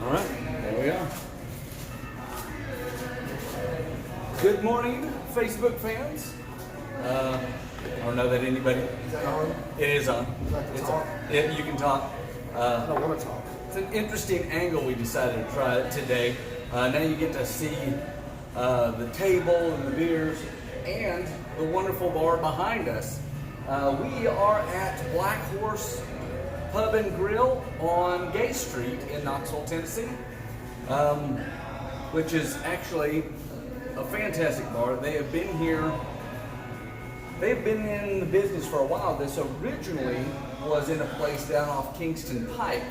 All right, there we are. Good morning, Facebook fans. I don't know that anybody. Is that on? It is on. It's on. You can talk. I don't want to talk. It's an interesting angle we decided to try today. Now you get to see the table and the beers and the wonderful bar behind us. We are at Blackhorse Pub and Grill on Gay Street in Knoxville, Tennessee, which is actually a fantastic bar. They have been here. They've been in the business for a while. This originally was in a place down off Kingston Pike,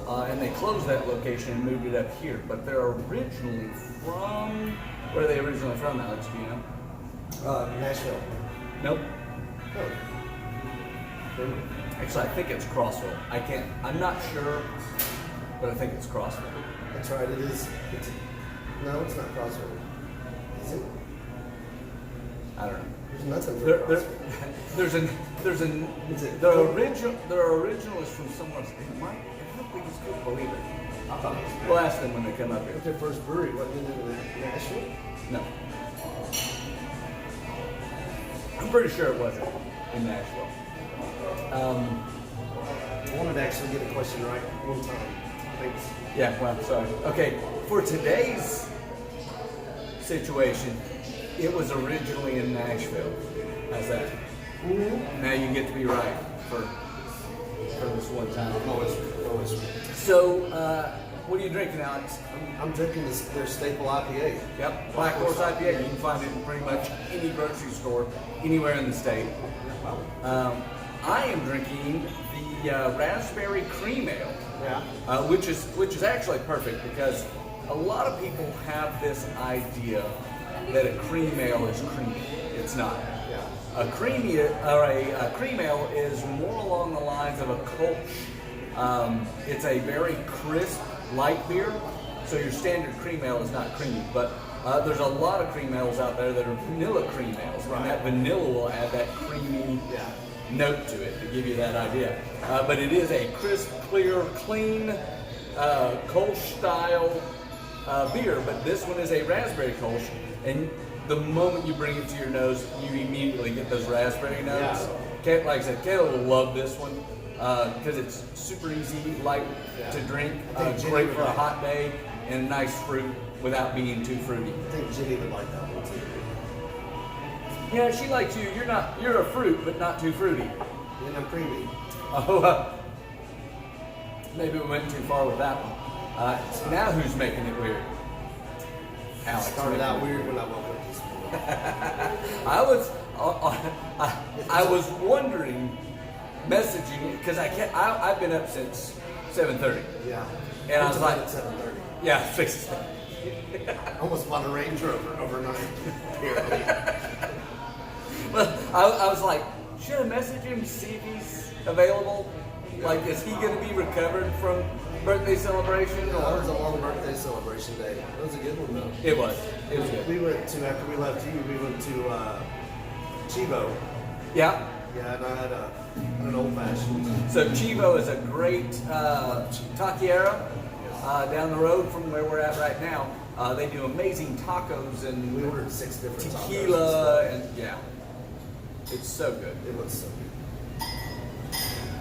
and they closed that location and moved it up here. But they're originally from, where are they originally from, Alex? Do you know? Nashville. Nope. Oh. Actually, I think it's Crossville. I'm not sure, but I think it's Crossville. That's right. It is. No, it's not Crossville. Is it? I don't know. There's nothing for Crossville. Their original is from somewhere else. I don't think it's good, believe it. I thought it was. We'll ask them when they come up here. What's their first brewery? What did it in Nashville? No. I'm pretty sure it wasn't in Nashville. I wanted to actually get a question right one time. Thanks. Yeah, well, sorry. Okay, for today's situation, it was originally in Nashville. How's that? Mm-hmm. Now you get to be right for this one time. Always. So, what are you drinking, Alex? I'm drinking their staple IPA. Yep, Blackhorse IPA. You can find it in pretty much any grocery store, anywhere in the state. I am drinking the raspberry cream ale, which is actually perfect because a lot of people have this idea that a cream ale is creamy. It's not. Yeah. A cream ale is more along the lines of a Kolsch. It's a very crisp, light beer, so your standard cream ale is not creamy. But there's a lot of cream ales out there that are vanilla cream ales, and that vanilla will add that creamy note to it to give you that idea. But it is a crisp, clear, clean Kolsch style beer. But this one is a raspberry Kolsch, and the moment you bring it to your nose, you immediately get those raspberry notes. Like I said, Kayla will love this one because it's super easy, light to drink, great for a hot day, and nice fruit without being too fruity. I think Jenny would like that one too. Yeah, she likes you. You're a fruit, but not too fruity. And I'm creamy. Oh, maybe we went too far with that one. Now who's making it weird? Alex. Started out weird when I woke up this morning. I was wondering, messaging because I've been up since 7:30. Yeah. And I was like, at 7:30. Yeah, fix it. Almost bought a Range Rover overnight. Well, I was like, should I message him to see if he's available? Like, is he going to be recovered from birthday celebration? It was a long birthday celebration day. It was a good one though. It was. It was good. We went to, after we left you, we went to Chivo. Yeah. Yeah, and I had an old fashioned. So Chivo is a great taqueria down the road from where we're at right now. They do amazing tacos and We ordered 6 different tequila tacos. and it's so good. It was so good.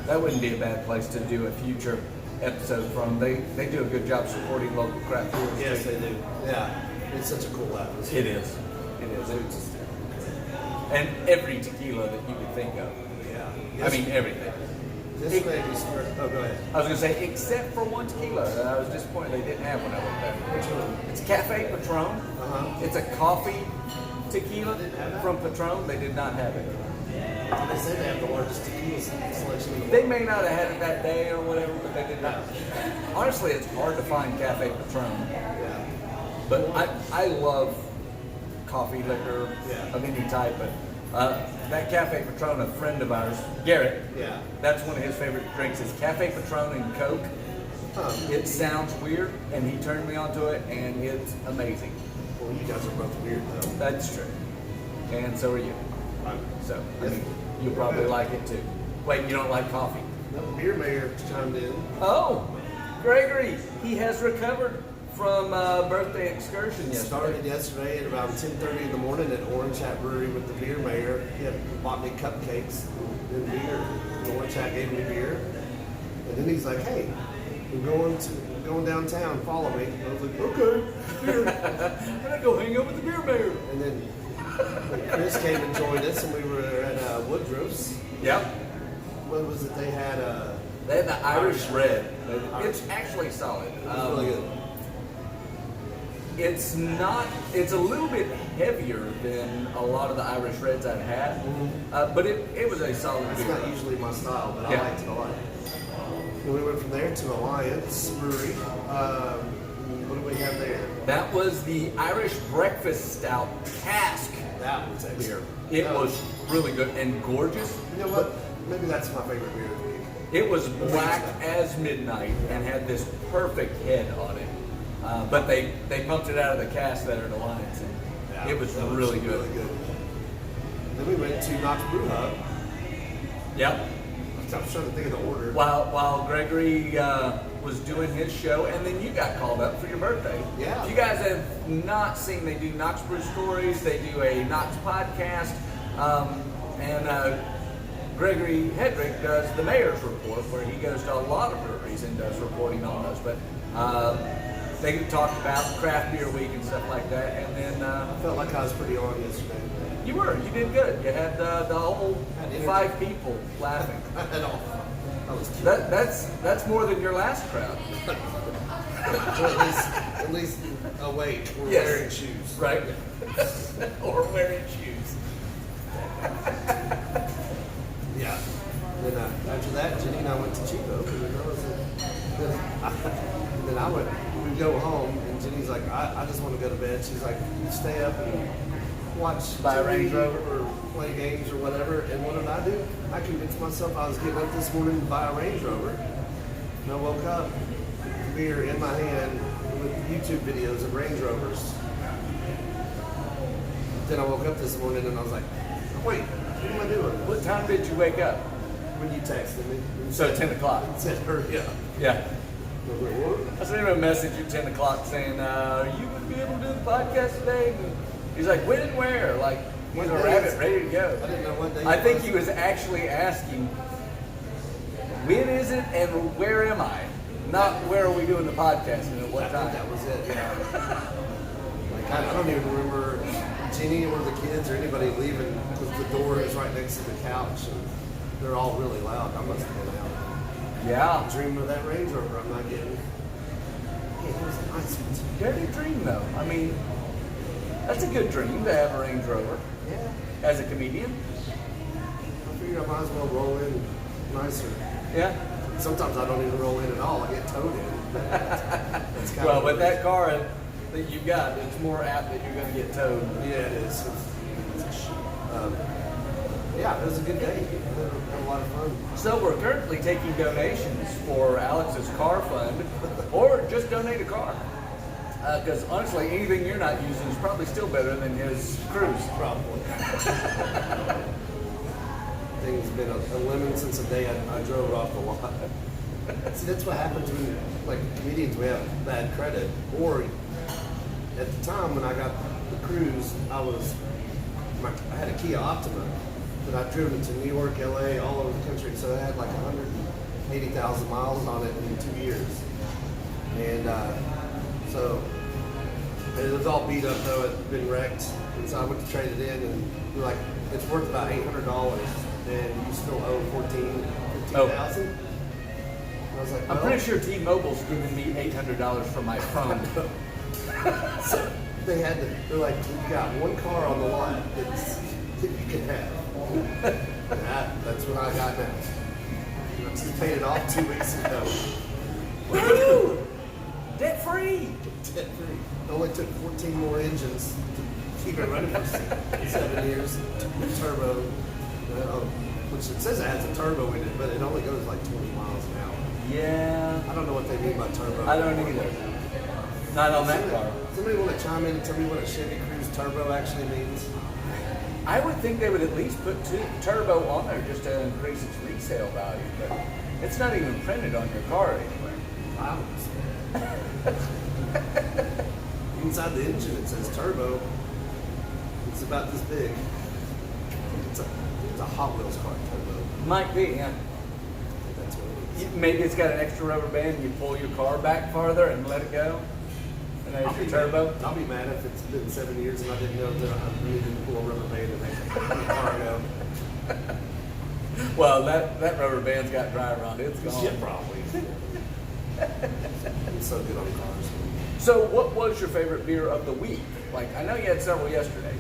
That wouldn't be a bad place to do a future episode from. They do a good job supporting local craft brewers. Yes, they do. Yeah, it's such a cool atmosphere. It is. It's just, and every tequila that you could think of. Yeah. I mean everything. This may be smart. Oh, go ahead. I was going to say, except for one tequila that I was disappointed they didn't have when I went there. Which one? It's Cafe Patron. Uh-huh. It's a coffee tequila from Patron. They did not have it. They say they have the largest tequila selection in the They world. may not have had it that day or whatever, but they did not. Honestly, it's hard to find Cafe Patron. Yeah. But I love coffee, liquor of any type. But that Cafe Patron, a friend of ours, Garrett, that's one of his favorite drinks is Cafe Patron and Coke. Huh. It sounds weird, and he turned me onto it, and it's amazing. Well, you guys are both weird though. That's true. And so are you. So, I Yes. mean, you'll probably like it too. Wait, you don't like coffee? No, Beer Mayor chimed in. Oh, Gregory, he has recovered from birthday excursion yesterday. Started yesterday at around 10:30 in the morning at Orange Hat Brewery with the beer mayor. He had bought me cupcakes and beer. And Orange Hat gave me beer. And then he's like, hey, we're going downtown, follow me. I was like, okay, beer. I'm going to go hang out with the beer mayor. And then Chris came and joined us, and we were at Woodruff's. Yep. What was it? They had the Irish Red. It's actually solid. it was really good. It's a little bit heavier than a lot of the Irish Reds I've had, but it was a solid It's beer. not usually my style, but Yeah. I liked it a lot. And we went from there to Alliance Brewery. What do we have there? That was the Irish Breakfast Stout cask That was beer. excellent. It That was really good and gorgeous. You know what? Maybe that's my favorite beer of the week. It was black as midnight and had this perfect head on it. But they pumped it out of the cask there at Alliance, and it was That really good. Really good. Then we went to Knox Brew Hub. Yep. I was trying to think of the order. While Gregory was doing his show, and then you got called up for your birthday. Yeah. If you guys have not seen, they do Knox Brew Stories, they do a Knox podcast, and Gregory Hedrick does the Mayor's Report, where he goes to a lot of breweries and does reporting on those. But they talked about craft beer week and stuff like that, and then I felt like I was pretty on yesterday. you did good. You had the whole 5 people laughing. At all. That was cute. That's more than your last crowd. Well, at least awake. We're Yes. wearing shoes. Right. Or wearing shoes. Yeah. Then after that, Jenny and I went to Chico. Then I went. We go home, and Jenny's like, I just want to go to bed. She's like, you stay up and watch Buy a TV Range Rover. or play games or whatever. And what did I do? I convinced myself I was getting up this morning to buy a Range Rover. And I woke up, beer in my hand with YouTube videos of Range Rovers. Then I woke up this morning and I was like, wait, what am I doing? What time did you wake up? When you texted me. and So said- 10 o'clock. Said hurry up. Yeah. I was like, what? I sent him a message at 10 o'clock saying, are you going to be able to do the podcast today? And he's like, when and where? Like, he's a What day rabbit is it? ready to go. I didn't know what day I it think was. he was actually asking, when is it and where am I? Not where are we doing the podcast and at what I time. think that was it, yeah. Like, I don't even remember Jenny or the kids or anybody leaving because the door is right next to the couch and they're all really loud. I must have been out. Yeah. Dreaming of that Range Rover I'm not getting. Yeah, it was a nice one. Good dream, though. I mean, that's a good dream to have a Range Rover Yeah. as a comedian. I figured I might as well roll in nicer. Yeah. Sometimes I don't even roll in at all. I get towed in. But that's kind Well, of with that car that you've got, it's more apt that you're going to get towed. Yeah, it is. Yeah, it was a good day. Had a lot of fun. So we're currently taking donations for Alex's car fund, or just donate a car. Because honestly, anything you're not using is probably still better than his cruise. Probably. Thing's been a lemon since the day I drove it off the lot. See, that's what happens when, like, comedians, we have bad credit. Or at the time when I got the cruise, I had a Kia Optima, but I've driven to New York, LA, all over the country, so it had like 180,000 miles on it in 2 years. And so it was all beat up though, it had been wrecked, and so I went to trade it in, and they're like, it's worth about $800, and you still owe 15,000. I was like, I'm well, pretty sure T-Mobile's giving me $800 for my phone. So they're like, we've got one car on the lot that you can have. That's what I got now. I just paid it off 2 weeks ago. Woo! Debt free! Debt free. It only took 14 more engines to keep it running for 7 years. Turbo, which it says it has a turbo in it, but it only goes like 20 miles an hour. Yeah, I don't know what they mean by turbo. I don't either. Not on that car. Somebody want to chime in and tell me what a Chevy Cruze turbo actually means? I would think they would at least put turbo on there just to increase its resale value, but it's not even printed on your car anywhere. pounds. Inside the engine it says turbo. It's about this big. It's a Hot Wheels car turbo. Might be, yeah. I think that's what it is. Maybe it's got an extra rubber band and you pull your car back farther and let it go. And there's your turbo. I'll be mad if it's been 7 years and I didn't know that I needed to pull a rubber band and make the car go. Well, that rubber band's got dry rot. It's gone. Yeah, probably. I'm so good on cars. So what was your favorite beer of the week? Like, I know you had several yesterday.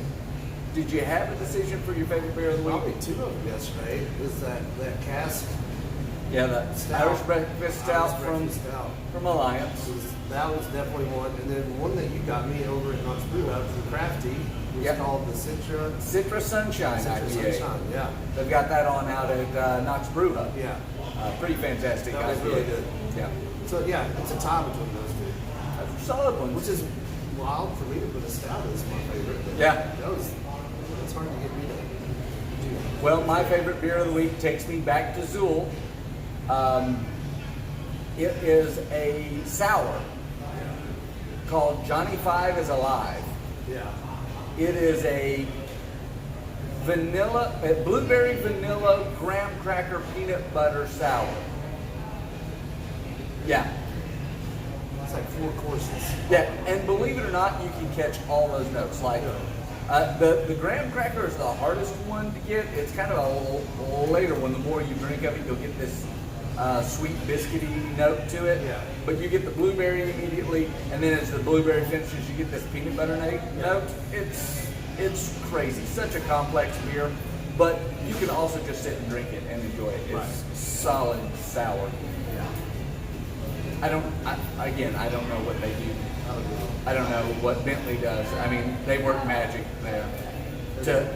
Did you have a decision for your favorite beer of the week? Probably 2 of them yesterday. Was that cask? Yeah, the Stout. Irish Breakfast Stout from Alliance. That was definitely one. And then one that you got me over at Knott's Brew House from Crafty was Yep. called the Citra Sunshine IPA. Sunshine. Yeah. They've got that on out at Knott's Brew Hub. Yeah. Pretty fantastic. That was IPA. really good. Yeah. So yeah, it's a tie between those two. That's a solid one. Which is wild for me to put a stout as my favorite. But Yeah. It's hard to get me to. Well, my favorite beer of the week takes me back to Zool. It is a sour called Johnny Five is Alive. Yeah. It is a blueberry vanilla graham cracker peanut butter sour. Yeah. It's like 4 courses. Yeah, and believe it or not, you can catch all those notes. Like the graham cracker is the hardest one to get. It's kind of a later one. The more you drink of it, you'll get this sweet biscuity note to it. Yeah. But you get the blueberry immediately, and then as the blueberry finishes, you get this peanut butter note. It's crazy. Such a complex beer, but you can also just sit and drink it and enjoy it. It's Right. solid sour. Yeah. I don't know what they do. I don't know what Bentley does. I mean, they work magic there.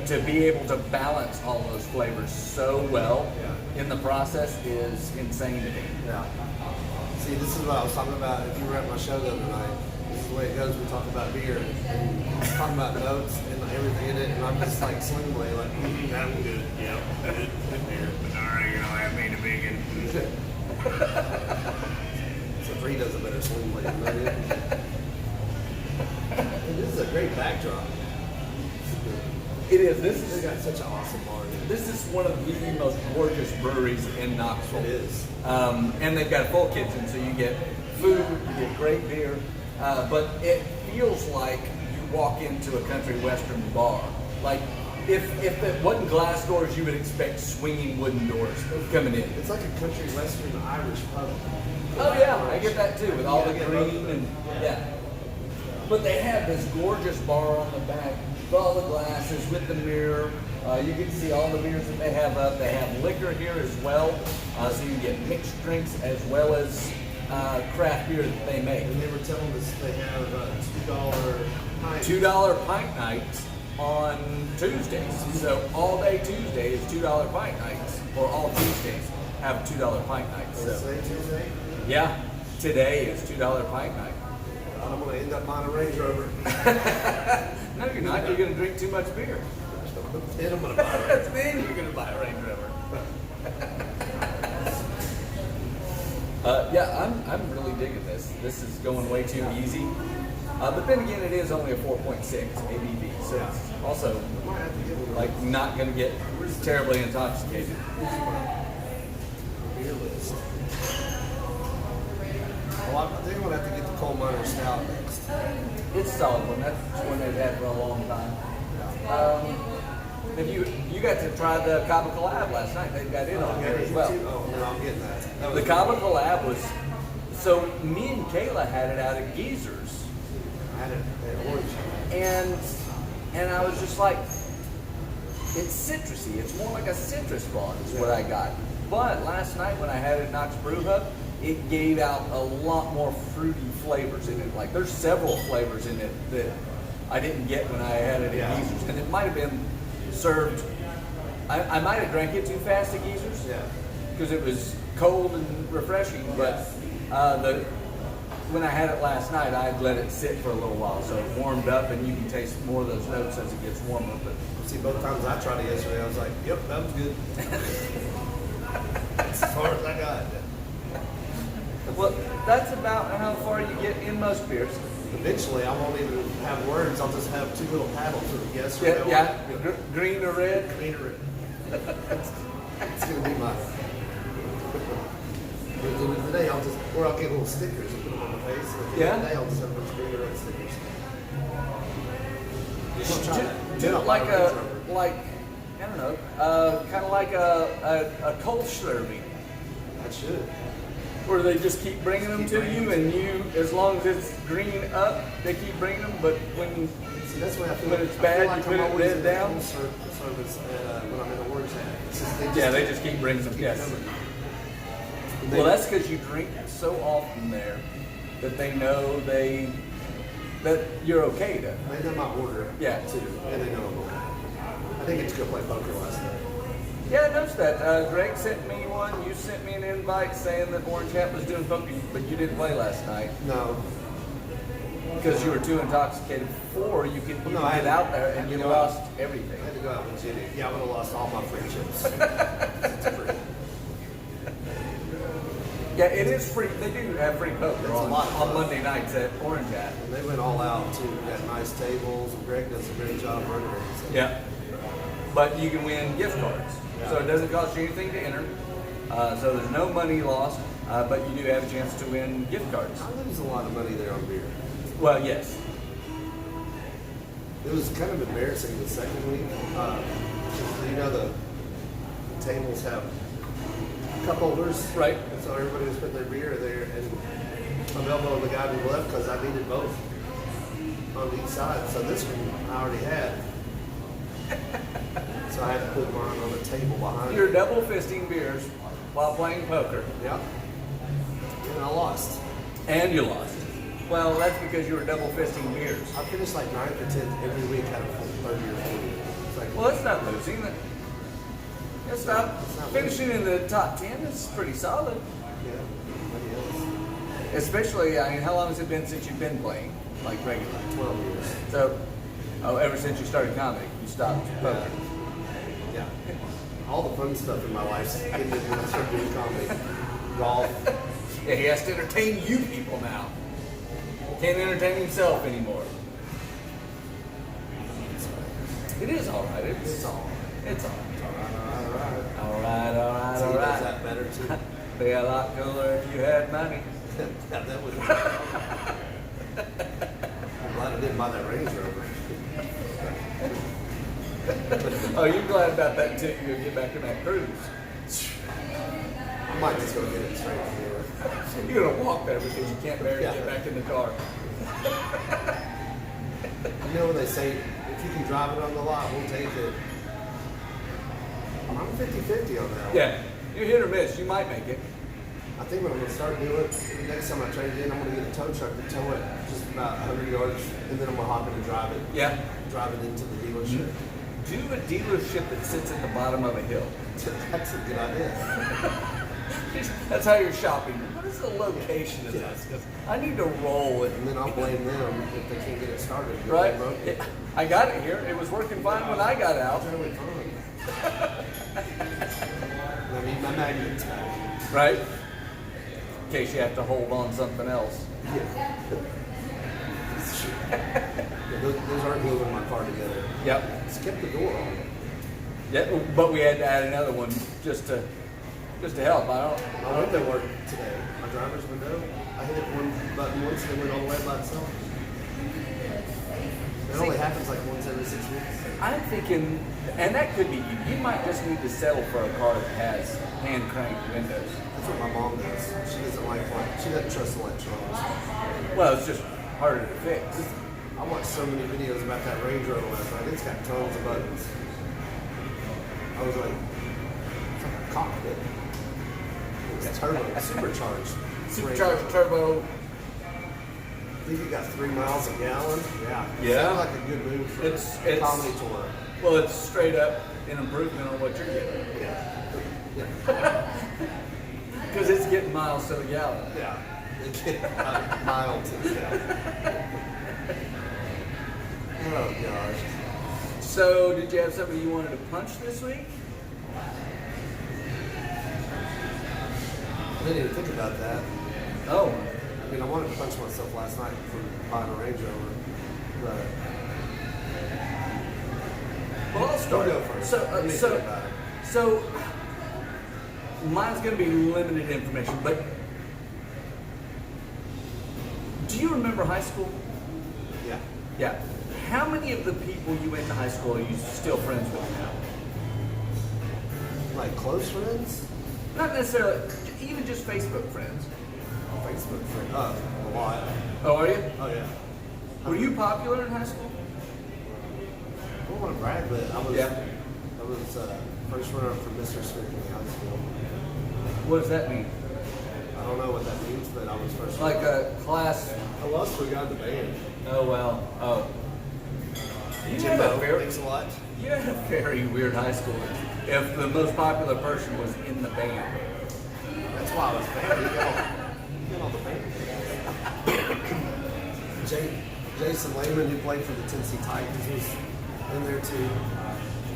To be able to balance all those flavors so well in the process is insane to me. Yeah. See, this is what I was talking about. If you were at my show the other night, this is the way it goes. We talk about beer and talking about notes and everything in it, and I'm just like swinging like, that was good. Yeah, good beer. But all right, I made a vegan. So he does a better swing blade than me. And this is a great backdrop. It is. They got such an awesome bar. This is one of the most gorgeous breweries in Knoxville. It is. And they've got a full kitchen, so you get food, you get great beer, but it feels like you walk into a country western bar. Like if it wasn't glass doors, you would expect swinging wooden doors coming in. It's like a country western Irish pub. Oh yeah, I get that too, with all the Yeah, green and yeah. But they have this gorgeous bar on the back with all the glasses, with the mirror. You can see all the beers that they have up. They have liquor here as well, so you can get mixed drinks as well as craft beer that they make. And they were telling us they have $2 pints. $2 pint nights on Tuesdays. So all day Tuesday is $2 pint nights, or all Tuesdays have $2 pint nights. So, Say Tuesday? yeah, today is $2 pint night. I'm going to end up buying a Range Rover. No, you're not. You're going to drink too much beer. Then I'm going to buy a Range Rover. Then you're going to buy a Range Rover. Yeah, I'm really digging this. This is going way too easy. But then again, it is only a 4.6 ABV, so it's also I might have to get one. like not going to get terribly intoxicated. Beer list. Well, I think I'm going to have to get the Coal Miner Stout next. It's a solid one. That's one they've had for a long time. If you got to try the Cava Collab last night, they've got it on there as well. Oh, no, I'm getting that. The Cava Collab was, so me and Kayla had it out at Geezer's, I had it at Orange. and I was just like, it's citrusy. It's more like a citrus blonde is what I got. But last night when I had it at Knox Brew Hub, it gave out a lot more fruity flavors in it. Like there's several flavors in it that I didn't get when I had it at Geezer's, and it might have been served. I might have drank it too fast at Geezer's. Yeah. Because it was cold and refreshing, but when I had it last night, I had let it sit for a little while, so it warmed up, and you can taste more of those notes as it gets warmer. But See, both times I tried it yesterday, I was like, yep, that was good. That's as far as I got. Well, that's about how far you get in most beers. Eventually, I won't even have words. I'll just have two little paddles of yes or no. Yeah. Green or red? Green or red. It's going to be my. At the end of the day, I'll get little stickers and put them on my face. And at the end of the day, I'll just have a bunch of green or red stickers. Do it like I don't know, kind of like a cold slurpee. I should. Where they just keep bringing them to you, and you, as long as it's green up, they keep bringing them. But when that's why I feel when like, it's bad, like you put it red down. Service when I'm in the orange hat. They just keep bringing them. Yes. Well, that's because you drink so often there that they know that you're okay to. They know my order. Yeah. Too, and they know I'm okay. I think it's go play poker last night. Yeah, I noticed that. Greg sent me one. You sent me an invite saying that Orange Hat was doing poker, but you didn't play last night. No. Because you were too intoxicated before you could get out there and you lost everything. I had to go out with Jenny. Yeah, I would have lost all my friendships. It's free. Yeah, it is free. They do have free poker on Monday nights at Orange Hat. And they went all out too. We got nice tables, and Greg does a great job running it. So. Yeah. But you can win gift cards. Yeah. So it doesn't cost you anything to enter. So there's no money lost, but you do have a chance to win gift cards. I lose a lot of money there on beer. Well, yes. It was kind of embarrassing the second week. The tables have cup holders. Right. And so everybody was putting their beer there, and I'm elbowing the guy to the left because I needed both on each side. So this one I already had. So I had to put mine on the table behind You're me. double fisting beers while playing poker. Yeah. And I lost. And you lost. Well, that's because you were double fisting beers. I finished like 9th or 10th every week out of 30 or 40. It's like, Well, that's not losing. It's not finishing in the top 10 is pretty solid. yeah, nobody else. Especially, how long has it been since you've been playing, like regularly? 12 years. So, ever since you started comedy, you stopped poker. Yeah. All the fun stuff in my life ended when I started doing comedy. Golf. Yeah, he has to entertain you people now. Can't entertain himself anymore. It is all right. It's all right. It's all right. All right. So he does that better too. Be a lot cooler if you had money. Yeah, that would. I'm glad I didn't buy that Range Rover. Oh, you're glad about that too. You're gonna get back in that cruise. I might just go get it straight from here. You're gonna walk there because you can't bear to get back in the car. You know when they say, if you can drive it on the lot, we'll take it. I'm 50-50 on that one. Yeah, you're hit or miss. You might make it. I think what I'm going to start doing, the next time I trade in, I'm going to get a tow truck to tow it just about 100 yards, and then I'm going to hop in and drive it. Yeah. Drive it into the dealership. Do a dealership that sits at the bottom of a hill. That's a good idea. That's how you're shopping. What is the location of this? 'Cause I need to roll it. And then I'll blame them if they can't get it started. Right? I got it here. It was working fine when I got out. It's really fun. I need my magnets back. Right? In case you have to hold on something else. Yeah. Those aren't gluing my car together. Yep. It's kept the door on. Yeah, but we had to add another one just to help. My window worked today. My driver's window. I hit one button once and it went all the way by itself. It only happens like once every 6 weeks. I'm thinking, and that could be you. You might just need to settle for a car that has hand crank windows. That's what my mom does. She doesn't trust electronics. Well, it's just harder to fix. I watched so many videos about that Range Rover last night. It's got tons of buttons. I was like, it's like a cockpit. It's turbo, supercharged. Supercharged turbo. I think it got 3 miles a gallon. Yeah. Yeah. Sounds like a good move for a comedy tour. Well, it's straight up an improvement on what you're getting. Yeah. Because it's getting miles to the gallon. Yeah. They get a mile to the gallon. Oh gosh. So, did you have somebody you wanted to punch this week? I didn't even think about that. Oh. I mean, I wanted to punch myself last night for buying a Range Rover, but Well, I'll start. go first. So mine's going to be limited information, but do you remember high school? yeah. Yeah. How many of the people you went to high school are you still friends with now? Like close friends? Not necessarily, even just Facebook friends. Facebook friends. A lot. Oh, are you? Oh yeah. Were you popular in high school? I don't want to brag, but I was. Yeah. I was first runner for Mr. Smith in high school. What does that mean? I don't know what that means, but I was first. Like a class? I lost to a guy in the band. Oh, well. Oh. You had Jimbo, a very, thanks a lot. you had a very weird high school if the most popular person was in the band. That's why I was banned. You get all the band. Jason Lehman, who played for the Tennessee Titans, was in there too.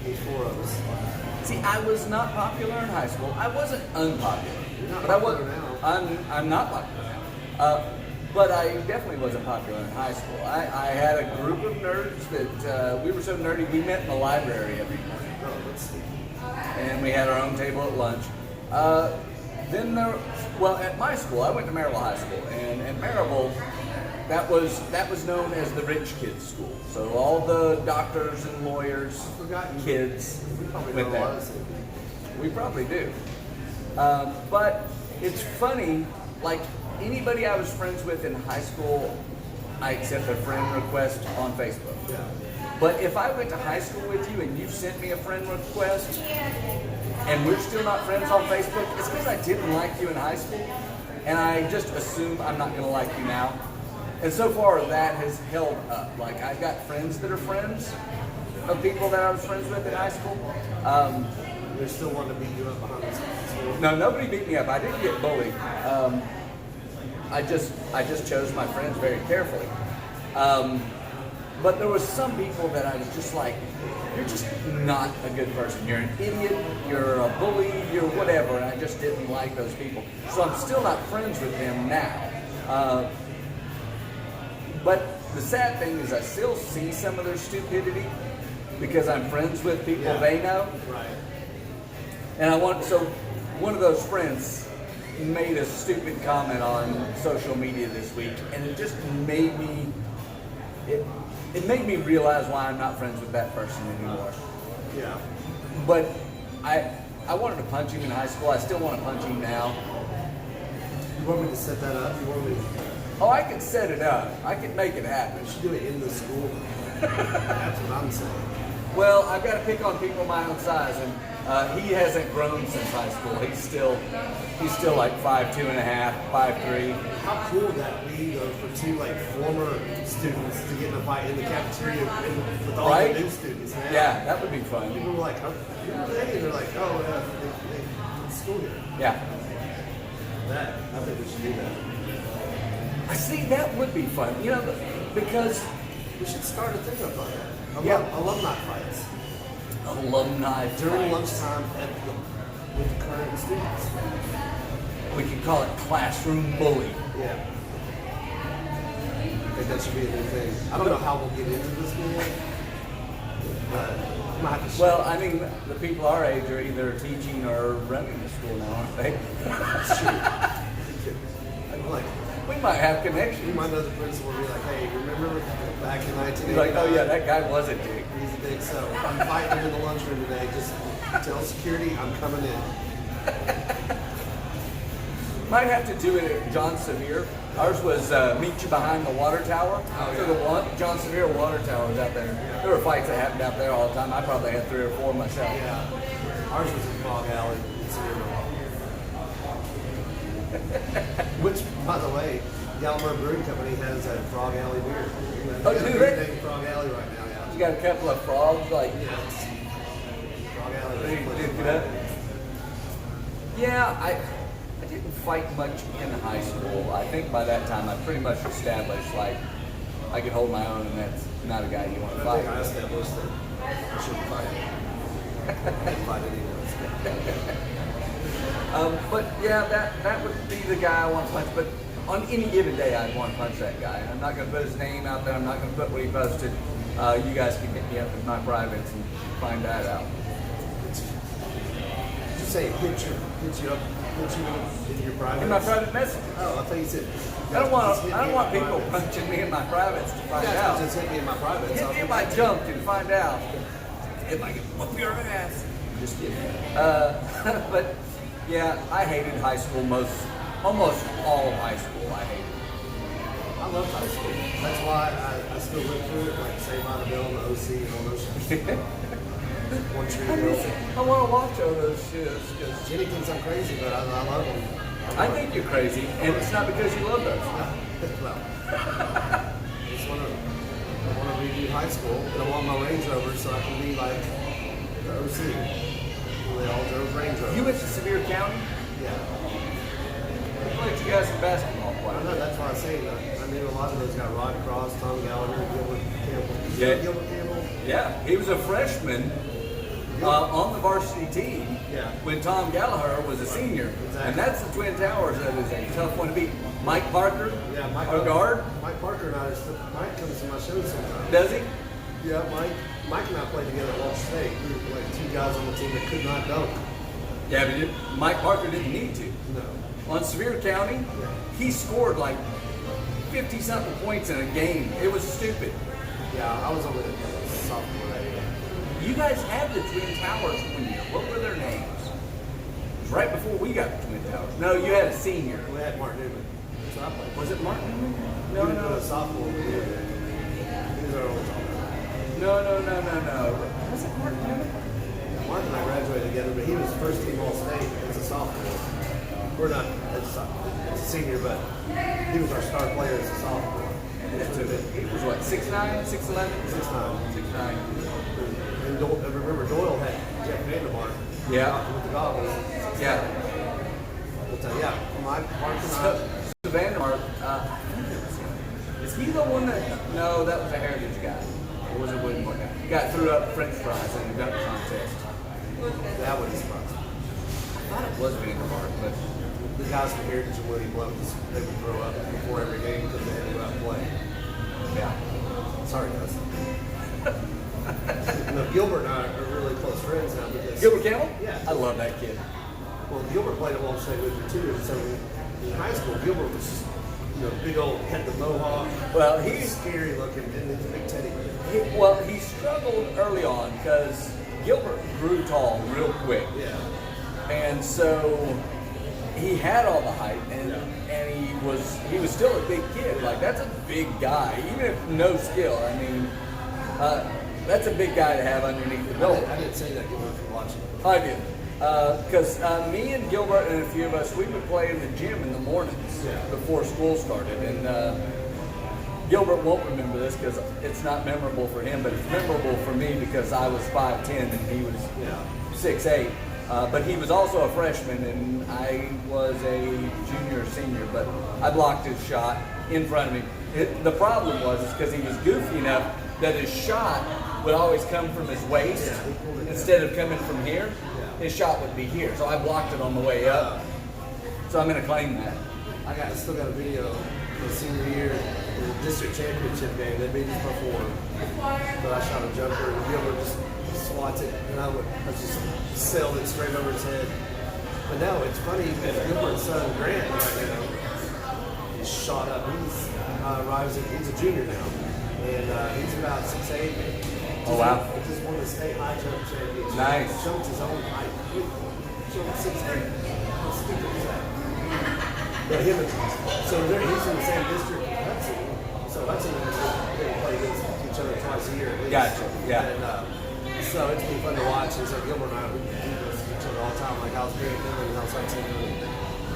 There's 4 of us. See, I was not popular in high school. I wasn't unpopular. You're not but I popular was, now. I'm not popular now. But I definitely wasn't popular in high school. I had a group of nerds that we were so nerdy we met in the library every morning. Oh, let's see. And we had our own table at lunch. At my school, I went to Maryville High School, and at Maryville, that was known as the rich kids' school. So all the doctors and lawyers, kids We probably went know a lot there. of same people. We probably do. But it's funny, like anybody I was friends with in high school, I accept a friend request on Facebook. Yeah. But if I went to high school with you and you sent me a friend request and we're still not friends on Facebook, it's because I didn't like you in high school and I just assume I'm not going to like you now. And so far that has held up. Like I've got friends that are friends of people that I was friends with in high school. They're still wanting to beat you up behind the school. No, nobody beat me up. I didn't get bullied. I just chose my friends very carefully. But there was some people that I was just like, you're just not a good person. You're an idiot, you're a bully, you're whatever, and I just didn't like those people. So I'm still not friends with them now. But the sad thing is I still see some of their stupidity because I'm friends with people they know. Right. And one of those friends made a stupid comment on social media this week, and it just made me, it made me realize why I'm not friends with that person anymore. Yeah. But I wanted to punch him in high school. I still want to punch him now. You want me to set that up? You want me to Oh, I could set it up. I could make it happen. do it in the school? That's what I'm saying. Well, I've got to pick on people my own size, and he hasn't grown since high school. He's still like 5'2.5", 5'3". How cool would that be though for 2 like former students to get in a fight in the cafeteria with all Right? the new students? Man. Yeah, that would be fun. People were like, "Who are they?" And they're like, "Oh, yeah, they school here." Yeah. That I think we should do that. I see, that would be fun. You know, because We should start a thing up on that. Yeah. Alumni fights alumni during fights. lunchtime with the current students. We could call it classroom bully. Yeah. I think that should be a new thing. I don't know how we'll get into this yet, but we might have to. Well, I mean, the people our age are either teaching or running the school now, aren't they? That's true. I'm like, We might have you connections. might know the principal and be like, "Hey, remember back in 1989? Like, oh yeah, that guy was a dick. He's a dick, so I'm fighting him in the lunchroom today. Just tell security I'm coming in." Might have to do it at John Sevier. Ours was meet you behind the water tower. Oh, So yeah. the John Sevier water tower was out there. There were fights that happened out there all the time. I probably had 3 or 4 myself. Yeah. Ours was in Frog Alley. Which, by the way, Gallimore Brewing Company has a Frog Alley beer. Oh, They got a do beer they? named Frog Alley right now, yeah. You got a couple of frogs, like, Yeah, it's Frog Alley. they did it up. Yeah, I didn't fight much in high school. I think by that time I pretty much established, like, I could hold my own, and that's not a guy you want to I fight. think I established that I shouldn't fight. I didn't fight anyone. But yeah, that would be the guy I want to punch. But on any given day, I'd want to punch that guy. I'm not going to put his name out there. I'm not going to put what he posted. You guys can hit me up in my privates and find that out. Did you say hit you up in your private? In my private message. Oh, I thought you said. I don't want people punching me in my privates to find out. Just hit me in my private. Hit me in my junk and find out if I can whoop your ass. Just kidding. But yeah, I hated high school almost all of high school. I hated. I love high school. That's why I still live through it, like Saved by the Bell and the OC and all those shows. One Tree Hill. I want to watch all those shows because Jenny thinks I'm crazy, but I love them. I think you're crazy, and it's not because you love those. Well, I just want to review high school, and I want my Range Rover so I can be like the OC. They all drove Range Rovers. You went to Sevier County? Yeah. I played you guys in basketball I quite a know, bit. that's why I say that. I knew a lot of those guys, Rod Cross, Tom Gallagher, Gilbert Campbell. Yeah. Gilbert Campbell? Yeah, he was a freshman on the varsity team Yeah. when Tom Gallagher was a senior. Exactly. And that's the Twin Towers. That is a tough one to beat. Mike Parker, Yeah, Mike. our guard, Mike Parker and I, Mike comes to my shows sometimes. does he? Yeah, Mike and I played together at Walsh State. We were like two guys on the team that could not dunk. Yeah, but Mike Parker didn't need to. No. On Sevier County, he scored like 50-something points in a game. It was stupid. Yeah, I was only a sophomore that year. You guys had the Twin Towers one year. What were their names? It was right before we got the Twin Towers. No, you had a senior. We had Mark Newman. That's what I played. Was it Martin? He was a sophomore. He was our old No. Was it Martin Newman? Mark and I graduated together, but he was first team All State as a sophomore. We're not as a senior, but he was our star player as a sophomore. He was what, 6'9", 6'11"? 6'9". 6'9". And remember, Doyle had Jeff Vandermark. Yeah. With the goggles. Yeah. But yeah, Mark and So Vandermark, is he the one that? No, that was a Heritage guy. Or was it William Moore guy? He got threw up French fries in the dunk contest. that wouldn't surprise me. I thought it was Vandermark, but The guys from Heritage and William Bluff, they would throw up before every game because they had to go out and play. yeah. Sorry, guys. No, Gilbert and I are really close friends now because Gilbert Campbell? Yeah. I love that kid. Well, Gilbert played at Walsh State with me too. And so in high school, Gilbert was just, big old, had the mohawk. Well, He's scary looking, didn't he? The big teddy bear. He struggled early on because Gilbert grew tall real quick. Yeah. And so he had all the height, and he was still a big kid. Like, that's a big guy, even if no skill. I mean, that's a big guy to have underneath the belt. I didn't say that, Gilbert, for watching. I did. Because me and Gilbert and a few of us, we would play in the gym in the mornings before school started. And Gilbert won't remember this because it's not memorable for him, but it's memorable for me because I was 5'10" and he was 6'8". But he was also a freshman, and I was a junior or senior, but I blocked his shot in front of him. The problem was because he was goofy enough that his shot would always come from his waist instead of coming from here. His shot would be here, so I blocked it on the way up. So I'm going to claim that. I still got a video of the senior year in the district championship game. They beat us by 4. But I shot a jumper and Gilbert just swats it, and I just sailed it straight over his head. But no, it's funny because Gilbert's son Grant right now is shot up. He's a junior now, and he's about 6'8". Oh, wow. He just won the state high jump championship. Nice. He jumped his own height. He's 6'8". How stupid is that? But he's in the same district as Hudson. So Hudson and they play against each other twice a year at least. Gotcha, yeah. And so it's been fun to watch. And so Gilbert and I, we do this to each other all the time. Like, how's Grant doing? How's Hudson doing?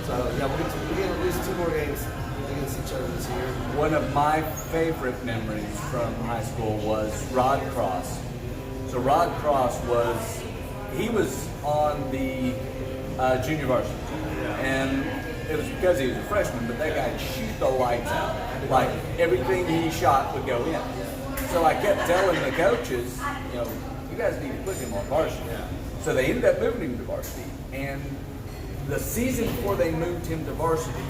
So, yeah, we'll get at least 2 more games against each other this year. One of my favorite memories from high school was Rod Cross. So Rod Cross was on the junior varsity. And it was because he was a freshman, but that guy shoot the lights out. Like, everything he shot would go in. So I kept telling the coaches, you guys need to put him on varsity. So they ended up moving him to varsity. And the season before they moved him to varsity,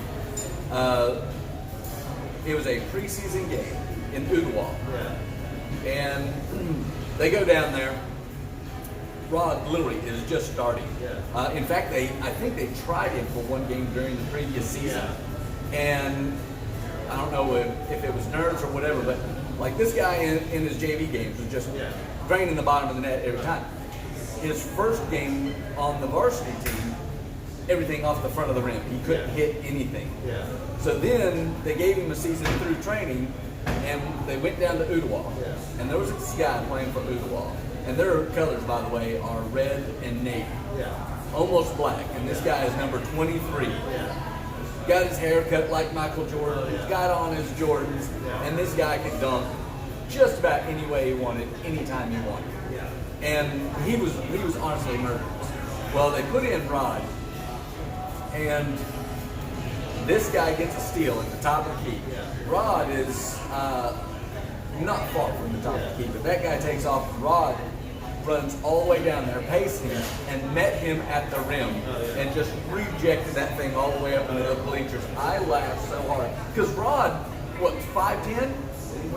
It was a preseason game in Ottawa. Yeah. And they go down there. Rod literally is just starting. Yeah. In fact, I think they tried him for one game during the previous season. Yeah. And I don't know if it was nerves or whatever, but like this guy in his JV games was just draining the bottom of the net every time. His first game on the varsity team, everything off the front of the rim. He couldn't hit anything. Yeah. So then they gave him a season through training, and they went down to Ottawa. Yeah. And there was this guy playing for Ottawa. And their colors, by the way, are red and navy. Yeah. Almost black. And this guy is number 23. Yeah. Got his hair cut like Michael Jordan. He's got on his Jordans. Yeah. And this guy can dunk just about any way he wanted, anytime he wanted. Yeah. And he was honestly murderous. Well, they put in Rod, and this guy gets a steal at the top of the key. Yeah. Rod is not far from the top of the key, but that guy takes off. Rod runs all the way down there, paced him, and met him at the rim, and just rejected that thing all the way up into the bleachers. I laughed so hard because Rod, what, 5'10"? He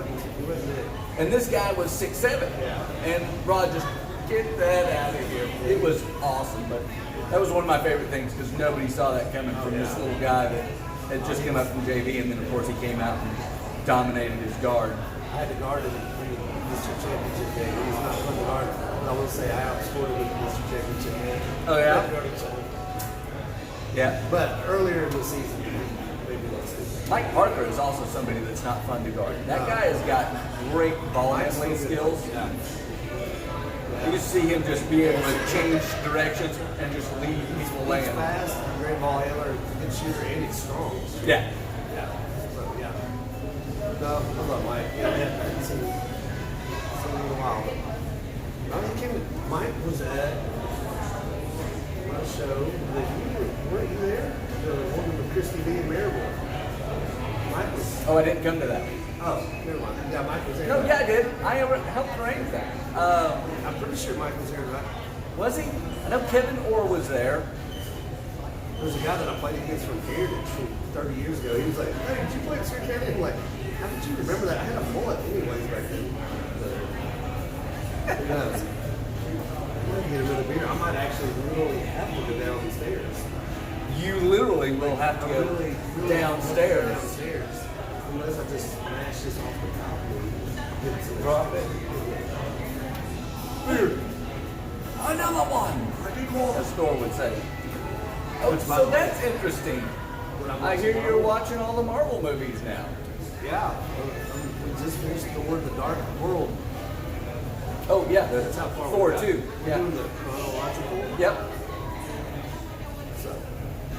wasn't it. And this guy was 6'7". Yeah. And Rod just, get that out of here. It was awesome, but that was one of my favorite things because nobody saw that coming from this little guy that had just come up from JV, and then of course he came out and dominated his guard. I had to guard him in the district championship game. He was not fun to guard, but I will say I outscored him in the district championship game. Oh, yeah? Not guarding each other. Yeah. But earlier in the season, maybe less. Mike Parker is also somebody that's not fun to guard. That guy has got great ball handling skills. Yeah. You just see him just be able to change directions and just leave people He's laying. fast, great ball handler, good shooter, and he's strong. Yeah. Yeah. So, yeah. No, I love Mike. Yeah, I haven't seen him in a while. But he came to, Mike was at my show. Weren't you there? The one with Christy B. and Maribel. Mike was. Oh, I didn't come to that. Oh, never mind. Yeah, Mike was there. No, yeah, I did. I helped arrange that. I'm pretty sure Mike was there. Right? Was he? I know Kevin Orr was there. There was a guy that I played against from Heritage from 30 years ago. He was like, "Hey, did you play at Sir County?" I'm like, "How did you remember that? I had a mullet anyways back then." Who knows? I'm gonna get another beer. I might actually literally have to go downstairs. You literally will have to go Really downstairs. Downstairs. Unless I just smash this off the top and get some Drop it. Weird. Another one. The store would say. Oh, Which, by so the way, that's interesting. When I'm I watching hear you're Marvel- watching all the Marvel movies now. Yeah. We just finished Thor: The Dark World. Oh yeah, That's how far Thor we got. 2. We're Yeah. doing the chronological. Yep. So,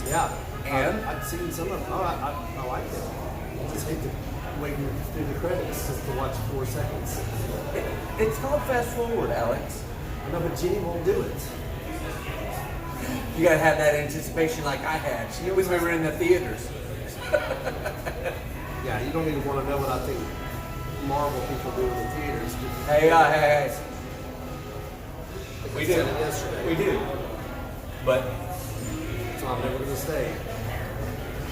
yeah. And? I've seen some of them. Oh, I like it. I just hate to wait through the credits just to watch 4 seconds. It's called fast forward, Alex. No, but Jenny won't do it. You gotta have that anticipation like I had when we were in the theaters. Yeah, you don't even want to know what I think Marvel people do in the theaters. Hey. We I do. said it yesterday. We do. But So I'm never going to stay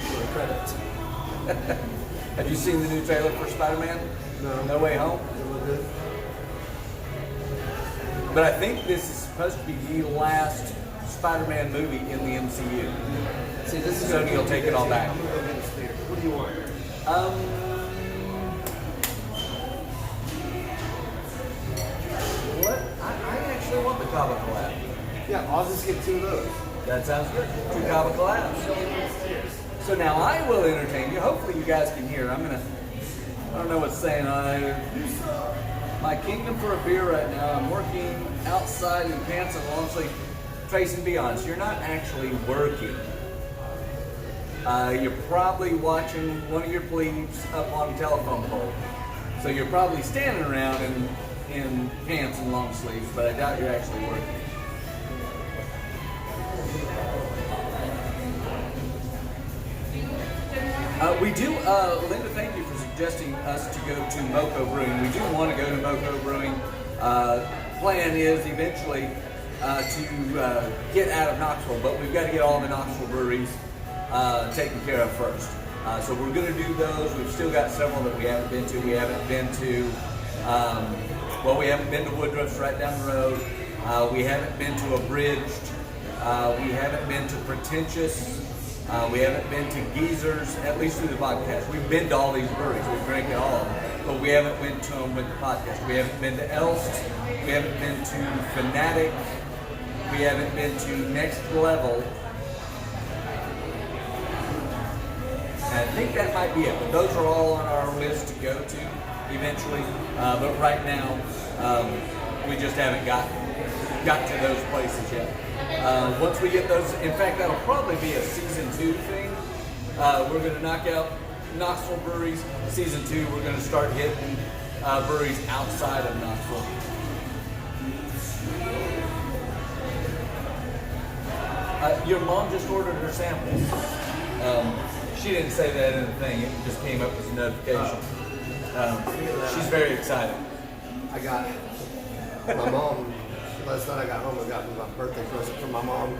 for the credits. have you seen the new trailer for Spider-Man? No. No Way Home? Does it look good? But I think this is supposed to be the last Spider-Man movie in the MCU. See, this is Sony will take it all back. I'm going to go get a spear. What do you want? What? I actually want the Kava collab. Yeah, I'll just get 2 of those. That sounds good. 2 Kava collabs. So now I will entertain you. Hopefully you guys can hear. I don't know what's saying. My kingdom for a beer right now. I'm working outside in pants and long sleeve. Tracy, be honest, you're not actually working. You're probably watching one of your plebes up on a telephone pole. So you're probably standing around in pants and long sleeves, but I doubt you're actually working. We do, Linda, thank you for suggesting us to go to Moco Brewing. We do want to go to Moco Brewing. Plan is eventually to get out of Knoxville, but we've got to get all the Knoxville breweries taken care of first. So we're going to do those. We've still got several that we haven't been to. We haven't been to, we haven't been to Woodruff's right down the road. We haven't been to Abridged. We haven't been to Pretentious. We haven't been to Geezers, at least through the podcast. We've been to all these breweries. We've drank at all of them. But we haven't went to them with the podcast. We haven't been to Elst. We haven't been to Fanatic. We haven't been to Next Level. And I think that might be it. But those are all on our list to go to eventually. But right now, we just haven't got to those places yet. Once we get those, in fact, that'll probably be a season 2 thing. We're going to knock out Knoxville breweries. Season 2, we're going to start hitting breweries outside of Knoxville. Your mom just ordered her samples. She didn't say that in the thing. It just came up as a notification. She's very excited. I got my mom. Last night I got home, I got my birthday present from my mom.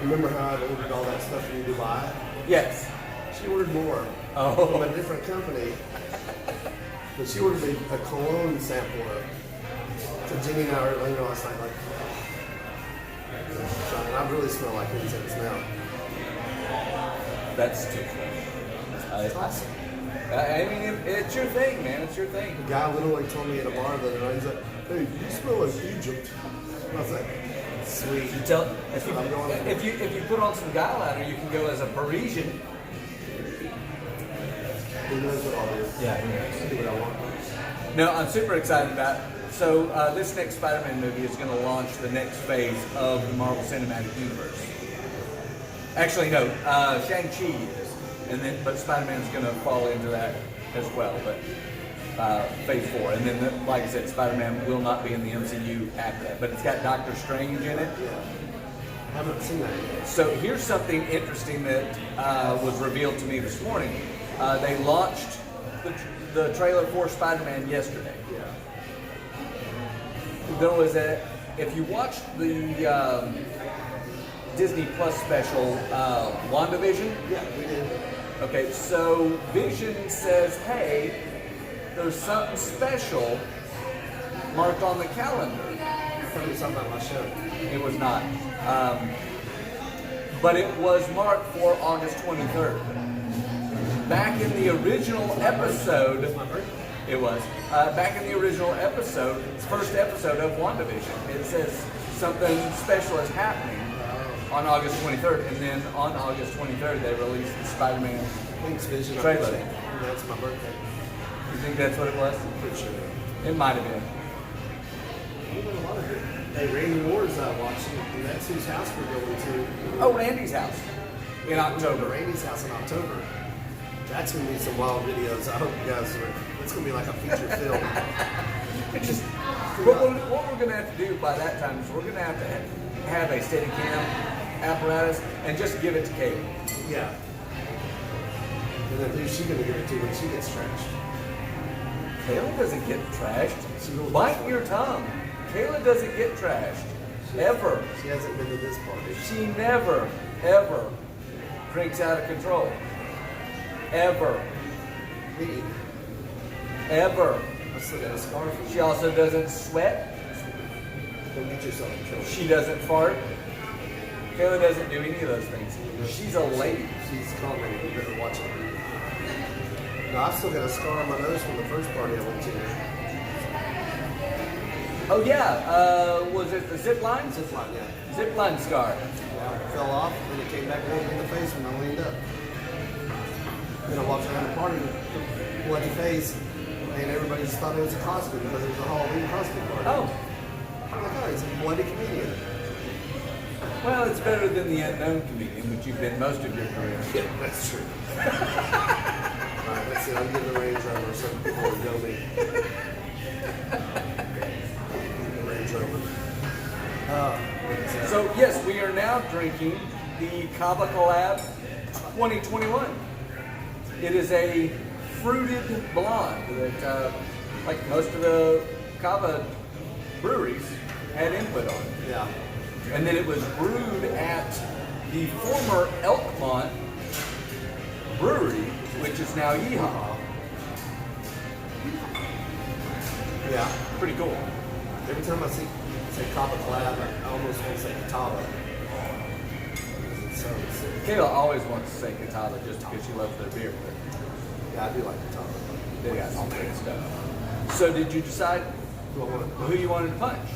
Remember how I ordered all that stuff from Dubai? Yes. She ordered more from a different company. But she ordered a cologne sampler. So Jenny and I were laying last night like, I really smell like incense now. That's too fresh. It's awesome. I mean, it's your thing, man. It's your thing. The guy literally told me at a bar the other night, he's like, hey, you smell like Egypt. I was like, sweet. You tell if you put on some guy ladder, you can go as a Parisian. Who knows what I'll do? Yeah, I'll do what I want. No, I'm super excited about it. So this next Spider-Man movie is going to launch the next phase of the Marvel Cinematic Universe. Actually, no, Shang-Chi is, but Spider-Man's going to fall into that as well. But phase 4, and then like I said, Spider-Man will not be in the MCU after that. But it's got Doctor Strange in it. Yeah. I haven't seen that yet. So here's something interesting that was revealed to me this morning. They launched the trailer for Spider-Man yesterday. Yeah. There was if you watched the Disney Plus special, WandaVision. Yeah, we did. Okay, so Vision says, hey, there's something special marked on the calendar. I thought it was something about my show. It was not. But it was marked for August 23rd. Back in the original episode, it was. Back in the original episode, first episode of WandaVision, it says something special is happening on August 23rd. And then on August 23rd, they released the Spider-Man Thanks, Vision. trailer. That's my birthday. You think that's what it was? Pretty sure. It might have been. We've done a lot of it. Hey, Randy Ward's watching, and that's whose house we're going to. Oh, Randy's house in We're going to October. Randy's house in October. That's going to be some wild videos. I hope you guys are. It's going to be like a feature film. Just, what we're going to have to do by that time is we're going to have a Steadicam apparatus and just give it to Kate. Yeah. And then who's she going to give it to when she gets trashed? Kayla doesn't get trashed. She really Bite doesn't. your tongue. Kayla doesn't get trashed. Ever. She hasn't been to this party. She never, ever drinks out of control. Ever. Me. Ever. I still got a scar from She also doesn't sweat. Don't get yourself in trouble. She doesn't fart. Kayla doesn't do any of those things. She's a lady. She's commenting. You better watch it. No, I've still got a scar on my nose from the first party I went to. Oh yeah, was it the zip line? Zip line, yeah. Zip line scar. Yeah, it fell off, and it came back and hit me in the face when I leaned up. Then I walked around the party with a bloody face, and everybody just thought it was a costume because it was a Halloween costume party. Oh, I'm like, oh, he's a bloody comedian. well, it's better than the unknown comedian, which you've been most of your career. Yeah, that's true. Alright, that's it. I'm getting the Range Rover so people will know me. The Range Rover. So yes, we are now drinking the Kava Collab 2021. It is a fruited blonde that, like most of the Kava breweries, had input on. Yeah. And then it was brewed at the former Elkmont Brewery, which is now Yeehaw. Yeah. Pretty cool. Every time I say Kava Collab, I almost want to say Catawba. It sounds. Kayla always wants to say Catawba just because she loves their beer. Yeah, I do like Catawba. They got all good stuff. So did you decide who you wanted to punch?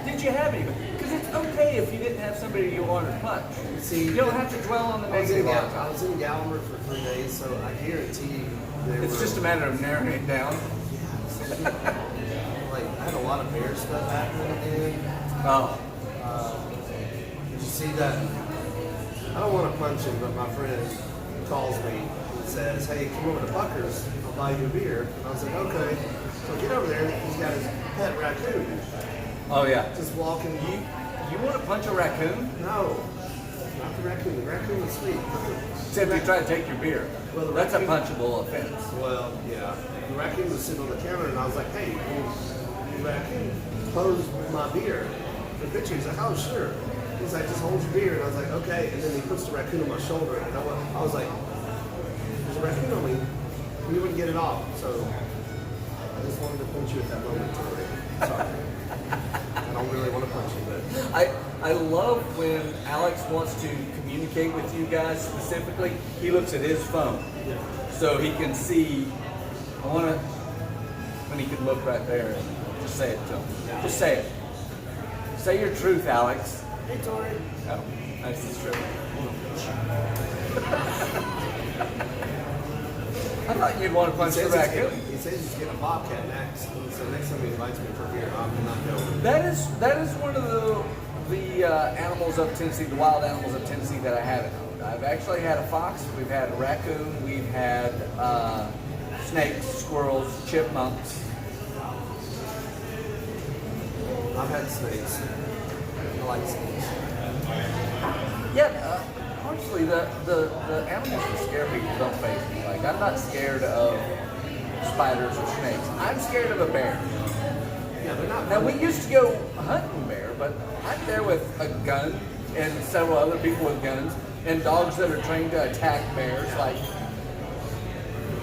Did you have anybody? Because it's okay if you didn't have somebody you wanted to punch. See, you don't have to dwell on the negative all the I time. was in Gallimard for 3 days, so I guarantee you It's just a matter of narrowing it down. Like, I had a lot of bear stuff happening again. Oh. Did you see that? I don't want to punch him, but my friend calls me and says, hey, come over to Bucker's, I'll buy you a beer. And I was like, okay. So I get over there, and he's got his pet raccoon. Oh yeah. Just walking. You want to punch a raccoon? No, not the raccoon. The raccoon was sweet. Except if you try to take your beer. Well, the That's a raccoon- punchable offense. Well, yeah. The raccoon was sitting on the counter, and I was like, hey, will the raccoon pose my beer for the picture? He's like, oh, sure. He's like, just hold your beer. And I was like, okay. And then he puts the raccoon on my shoulder, and I was like, there's a raccoon on me. And he wouldn't get it off. So I just wanted to punch you at that moment, Tori. Sorry. I don't really want to punch you, but I love when Alex wants to communicate with you guys specifically. He looks at his phone so he can see. When he can look right there and just say it to him. Just say it. Say your truth, Alex. hey, Tori. Oh, that's the truth. I thought you'd want to punch the raccoon. He says he's getting a bobcat next. So next time he invites me for beer, I'm not going. That is one of the animals of Tennessee, the wild animals of Tennessee that I haven't owned. I've actually had a fox, we've had a raccoon, we've had snakes, squirrels, chipmunks. I've had snakes. I like snakes. Yeah, honestly, the animals that scare people don't faze me. Like, I'm not scared of spiders or snakes. I'm scared of a bear. Yeah, they're not. Now, we used to go hunting bear, but I'm there with a gun and several other people with guns and dogs that are trained to attack bears. Like,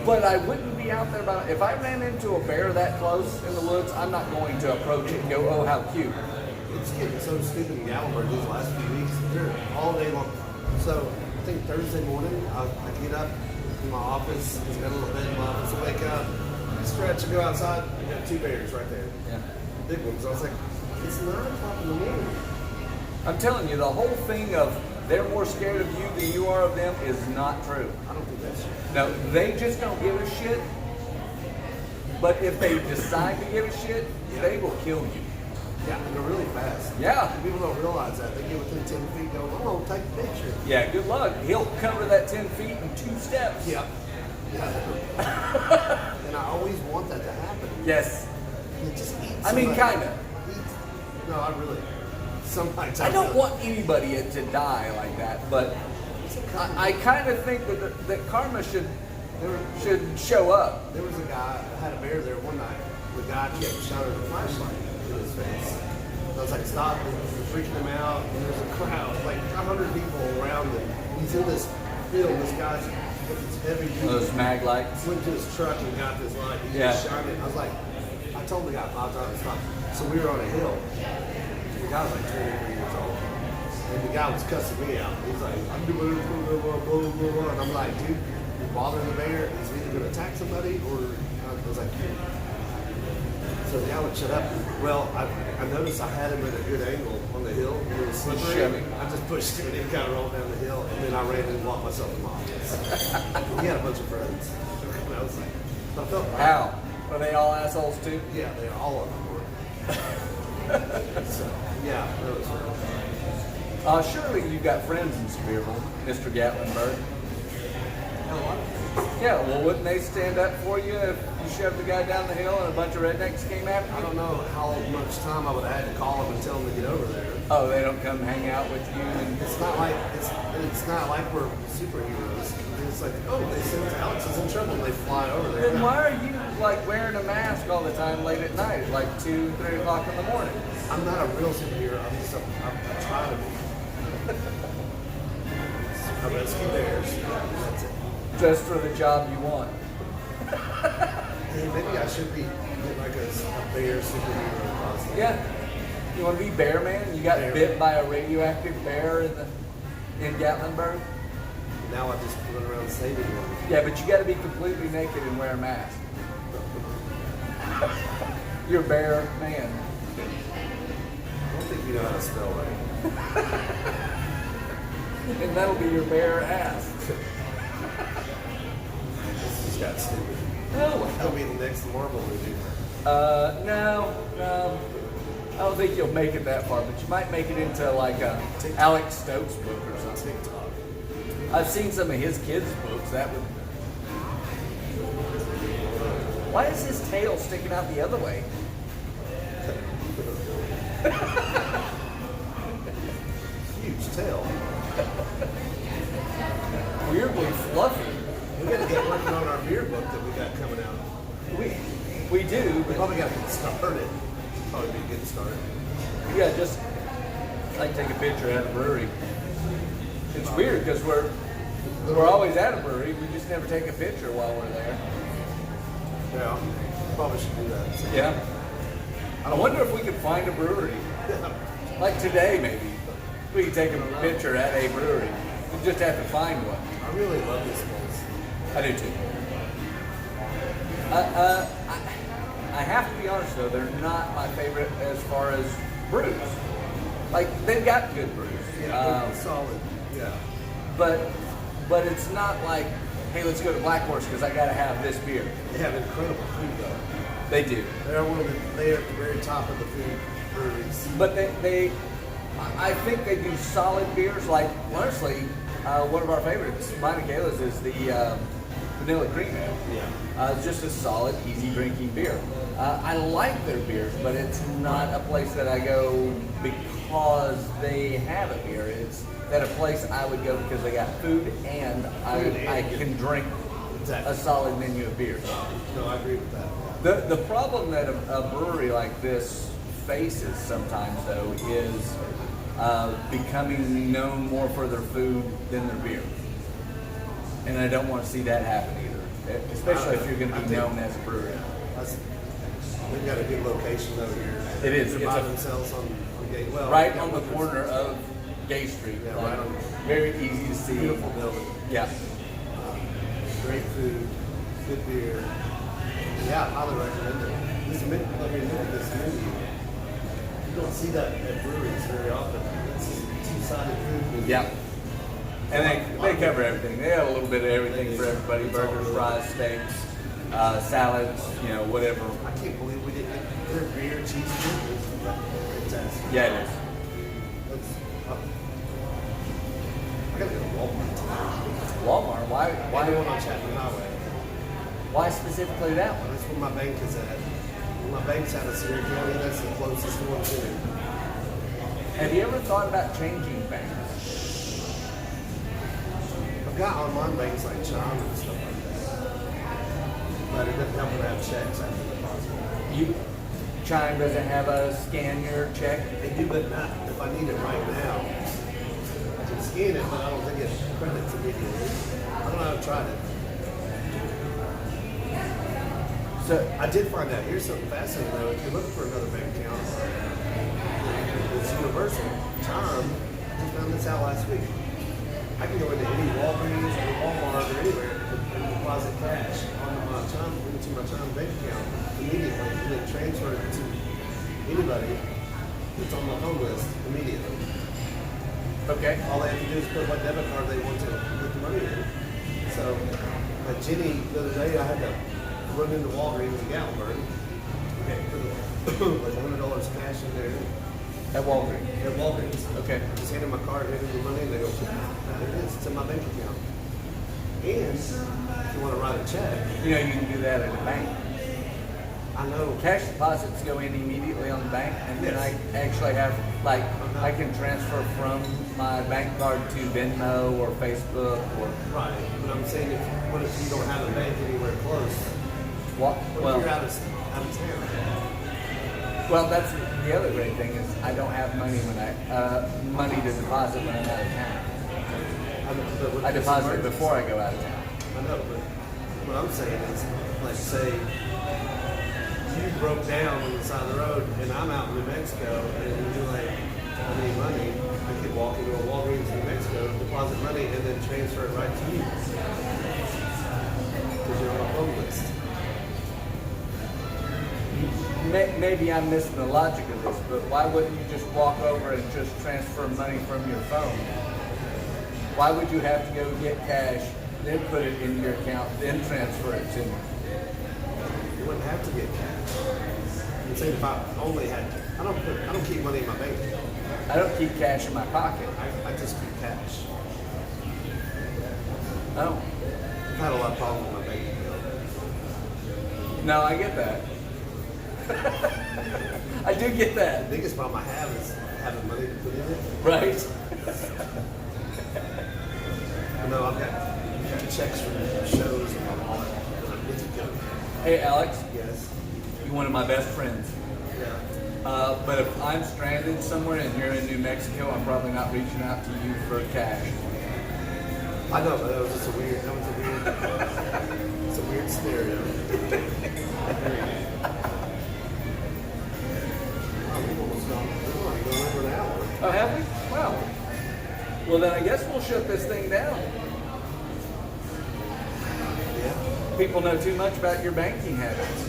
but I wouldn't be out there if I ran into a bear that close in the woods, I'm not going to approach it and go, oh, how cute. It's getting so stupid in Gallimard these last few weeks. They're all day long. So I think Thursday morning, I get up in my office, just got a little bed in my office, I wake up, stretch, and go outside. I got 2 bears right there. Yeah. Big ones. I was like, it's 9 o'clock in the morning. I'm telling you, the whole thing of they're more scared of you than you are of them is not true. I don't think that's true. No, they just don't give a shit. But if they decide to give a shit, they will kill you. Yeah, and they're really fast. Yeah. People don't realize that. They get within 10 feet going, I'm going to take a picture. Yeah, good luck. He'll cover that 10 feet in 2 steps. Yeah. And I always want that to happen. Yes. You just eat I mean, somebody. kinda. No, I really. Sometimes I don't really. want anybody to die like that, but I kind of think that karma should show up. There was a guy that had a bear there one night. The guy kept shining a flashlight in his face. And I was like, stop, you're freaking him out. And there's a crowd, like 100 people around him. He's in this field, this guy's with this heavy duty. Those mag lights. Went to his truck and got this light. He's just shining. I was like, I told the guy 5 times to stop. So we were on a hill. The guy was like 23 years old. And the guy was cussing me out. He's like, I'm doing blah, blah, blah, blah, blah. And I'm like, dude, you're bothering the bear. He's either going to attack somebody or I was like, so the guy would shut up. Well, I noticed I had him at a good angle on the hill. It was slippery. I just pushed him and he kind of rolled down the hill. And then I ran and walked myself in my office. He had a bunch of friends. And I was like, I felt bad. How? Are they all assholes too? Yeah, they all of them were. So, yeah, that was fun. Surely you've got friends in Sevierville, Mr. Gatlinburg. Yeah, well, wouldn't they stand up for you if you shoved the guy down the hill and a bunch of rednecks came after you? I don't know how much time I would have had to call them and tell them to get over there. Oh, they don't come hang out with you? And It's not like we're superheroes. It's like, oh, they sent Alex is in trouble. They fly over there. then why are you like wearing a mask all the time late at night, at like 2, 3 o'clock in the morning? I'm not a real superhero. I'm trying to be. I rescue bears. That's it. just for the job you want. Hey, maybe I should be get like a bear superhero costume. Yeah. You want to be Bear Man? You got Bear bit Man. by a radioactive bear in Gatlinburg? Now I just run around saving them. Yeah, but you got to be completely naked and wear a mask. You're Bear Man. I don't think you know how to spell right. And that'll be your bare ass. This just got stupid. Oh, That'll be the next Marvel movie. no. I don't think you'll make it that far, but you might make it into like a Alex Stokes book or something. TikTok. I've seen some of his kids' books. That would. Why is his tail sticking out the other way? Huge tail. Weirdly fluffy. We gotta get working on our beer book that we got coming out. We do, We but probably gotta get started. Probably be a good start. yeah, just like take a picture at a brewery. It's weird because we're always at a brewery. We just never take a picture while we're there. Yeah, probably should do that. Yeah. I wonder if we could find a brewery. Like today, maybe. We could take a picture at a brewery. We just have to find one. I really love this place. I do too. I have to be honest though, they're not my favorite as far as brews. Like they've got good brews. Yeah, solid. Yeah. But it's not like, hey, let's go to Blackhorse because I gotta have this beer. They have incredible food though. They do. They're they're at the very top of the food breweries. But I think they do solid beers. Like honestly, one of our favorites, mine and Kayla's, is the vanilla cream ale. Yeah. It's just a solid, easy drinking beer. I like their beers, but it's not a place that I go because they have a beer. It's at a place I would go because they got food and I can drink Exactly. a solid menu of beers. No, I agree with that. The problem that a brewery like this faces sometimes, though, is becoming known more for their food than their beer. And I don't want to see that happen either, especially if you're going to be known as a brewery. We've got a good location over here. It is. They're It's by a- themselves on Gate. Well, Right yeah, on the it's corner of Gay Street. Yeah, Like, right on. very easy to see. Beautiful building. Yeah. Great food, good beer. Yeah, I highly recommend it. This menu, I mean, look at this menu. You don't see that at breweries very often. It's a two-sided food menu. Yeah. And they cover everything. They have a little bit of everything for everybody: burgers, fries, steaks, salads, whatever. I can't believe we didn't get their beer, cheese, burgers. Fantastic. Yeah, it is. I gotta go to Walmart tonight. Walmart. Why? Why the one on Chapman Highway? Why specifically that one? That's where my bank is at. My bank's out of Sierra County. That's the closest one to me. Have you ever thought about changing banks? I've got online banks like Chime and stuff like that. But it doesn't help when I have checks after the deposit. Chime doesn't have a scan your check. They do, but not if I need it right now. I can scan it, but I don't think it credits immediately. I don't know. I've tried it. So I did find out. Here's something fascinating though. If you look for another bank account, it's universal. Chime, just found this out last week. I can go into any Walgreens or Walmart or anywhere and deposit cash into my Chime bank account immediately, and then transfer it to anybody that's on my phone list immediately. okay. All they have to do is put what debit card they want to put the money in. So, Jenny, the other day I had to run into Walgreens in Gatlinburg. Okay, put like $100 cash in there At Walgreens. at Walgreens. Okay. Just handed my card, handed the money, and they go, there it is, it's in my bank account. And if you want to write a check, You can do that at a bank. I know. Cash deposits go in immediately on the bank, and then I actually have, I can transfer from my bank card to Venmo or Facebook or Right, but I'm saying, what if you don't have a bank anywhere close? what? What if you're out of town? Well, that's the other great thing is I don't have money money to deposit when I'm out of town. I deposit it before I go out of town. I know, but what I'm saying is, like, say you broke down on the side of the road, and I'm out in New Mexico, and you're like, I need money. I could walk into a Walgreens in New Mexico, deposit money, and then transfer it right to you because you're on a phone list. Maybe I'm missing the logic of this, but why wouldn't you just walk over and just transfer money from your phone? Why would you have to go get cash, then put it in your account, then transfer it to me? You wouldn't have to get cash. I'm saying if I only had, I don't keep money in my bank account. I don't keep cash in my pocket. I just keep cash. Oh, I've had a lot of problems with my bank account. no, I get that. I do get The that. biggest problem I have is having money to put in it. Right? No, I've got checks from shows in my wallet that I'm good to go. Hey, Alex, Yes. you're one of my best friends. Yeah. But if I'm stranded somewhere and you're in New Mexico, I'm probably not reaching out to you for cash. I know, but that was just a weird. It's a weird scenario. We've almost gone. We're going over an hour. Oh, have we? Wow. Well, then I guess we'll shut this thing down. Yeah. People know too much about your banking habits.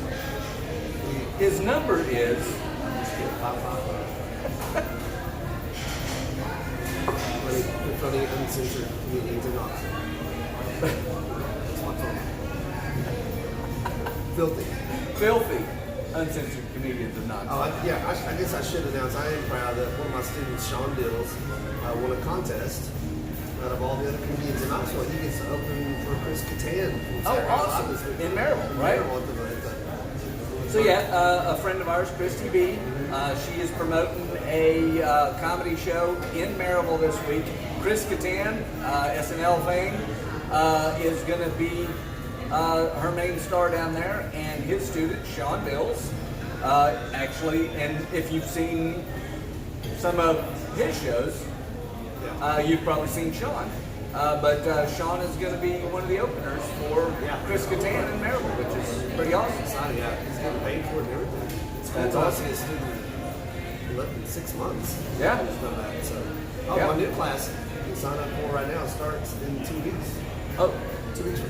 We His number is just get 555. Funny, uncensored comedians in Oxford. That's my phone. Filthy. filthy, uncensored comedians of Oh, nonsense. I guess I should announce I am proud that one of my students, Sean Dills, won a contest out of all the other comedians in Knoxville. He gets to open for Chris Kattan. Oh, awesome. In Maryville, right? So yeah, a friend of ours, Christy B, she is promoting a comedy show in Maryville this week. Chris Kattan, SNL fame, is going to be her main star down there, and his student, Sean Bills, actually, and if you've seen some of his shows, you've probably seen Sean. But Sean is going to be one of the openers for Chris Kattan in Maryville, which is pretty awesome. Exciting, yeah. He's getting paid for it and everything. It's That's cool to awesome. see a student in 6 months. Yeah. He's done that. So, Yeah. my new class you can sign up for right now starts in 2 weeks. Oh, 2 weeks from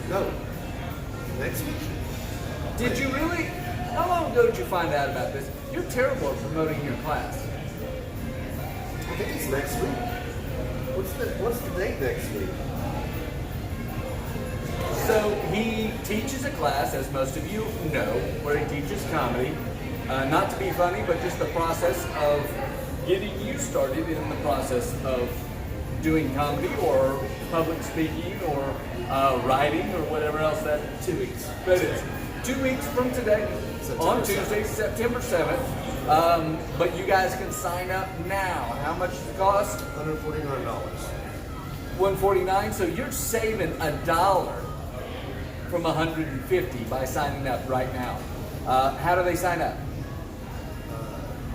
next week. did you really? How long ago did you find out about this? You're terrible at promoting your class. I think it's next week. What's the date next week? So he teaches a class, as most of you know, where he teaches comedy. Not to be funny, but just the process of getting you started in the process of doing comedy or public speaking or writing or whatever else that 2 weeks. that is. 2 weeks from today, September on Tuesday, 7th. September 7th. But you guys can sign up now. How much does it cost? $149. $149. So you're saving $1 from $150 by signing up right now. How do they sign up?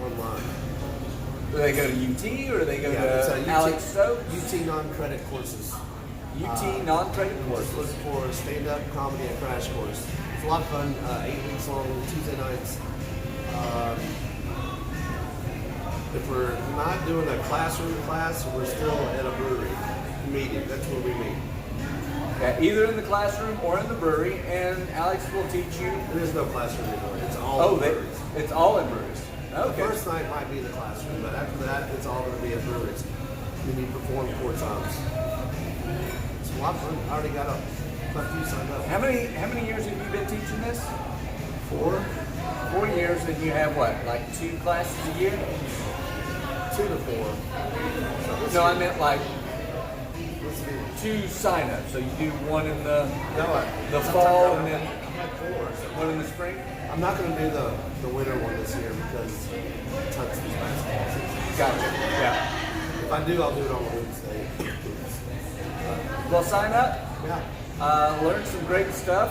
Online. Do they go to UT or do they go it's to Alex Stokes? UT non-credit courses. UT non-credit Just courses. look for stand-up comedy and crash course. It's a lot of fun. 8 weeks long, Tuesday nights. If we're not doing a classroom class, we're still at a brewery meeting. That's where we meet. Yeah, either in the classroom or in the brewery, and Alex will teach you. There is no classroom anymore. It's all breweries. It's all in breweries. The Okay. first night might be in the classroom, but after that, it's all going to be at breweries. Then you perform 4 times. It's a lot of fun. I already got a few signed up. How many years have you been teaching this? 4, 4 years, and you have what, like 2 classes a year? 2 to 4. So No, I meant like let's do 2 sign-ups. So you do one in the the fall and then I had 4. So one in the spring? I'm not going to do the winter one this year because Tuxton's basketball season. Gotcha. Yeah. If I do, I'll do it on Wednesday. Well, sign up. Yeah. Learn some great stuff.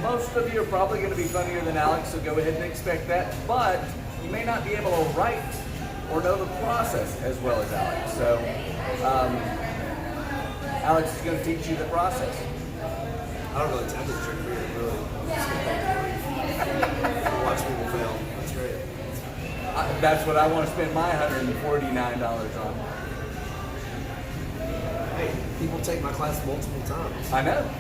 Most of you are probably going to be funnier than Alex, so go ahead and expect that. But you may not be able to write or know the process as well as Alex. So Alex is going to teach you the process. I don't really. I just drink beer. Really. Watch people fail. That's great. That's what I want to spend my $149 on. Hey, people take my class multiple times. I know.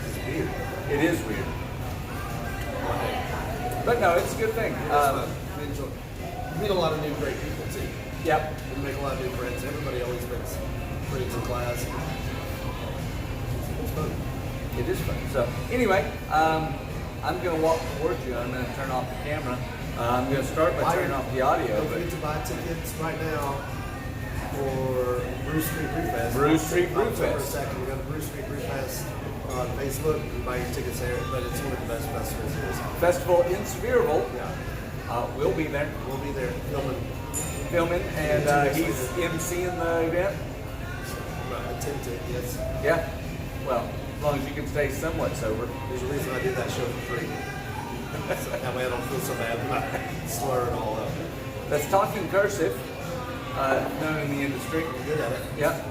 It's weird. It is weird. Well, hey, But no, it's a good thing. it's fun. We enjoy. You meet a lot of new great people too. Yep. You make a lot of new friends. Everybody always makes friends in class. It's fun. It is fun. So anyway, I'm going to walk towards you. I'm going to turn off the camera. I'm going to start by turning off the audio. Don't But forget to buy tickets right now for Brew Street Brew Fest. Brew Street Brew October Fest. 2nd, we go to Brew Street Brew Fest on Facebook. You can buy your tickets there, but it's one of the best festivals there is. Festival in Sevierville. Yeah, We'll be there we'll be there filming, filming. and he's emceeing the event. Attempt to, yes. Yeah. Well, as long as you can stay somewhat sober. There's a reason I did that show for free. So that way I don't feel so bad when I slur it all up. That's talking cursive, known in the industry. I'm good at it. Yep.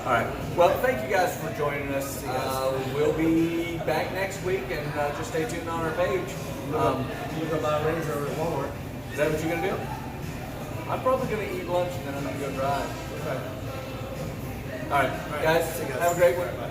All right. Well, thank you guys for joining us. See you guys. We'll be back next week, and just stay tuned on our page. You can go buy a Razor over at Walmart. Is that what you're gonna do? I'm probably gonna eat lunch, and then I'm gonna go drive. Okay. All right, guys. See you guys. Have a great one. Bye.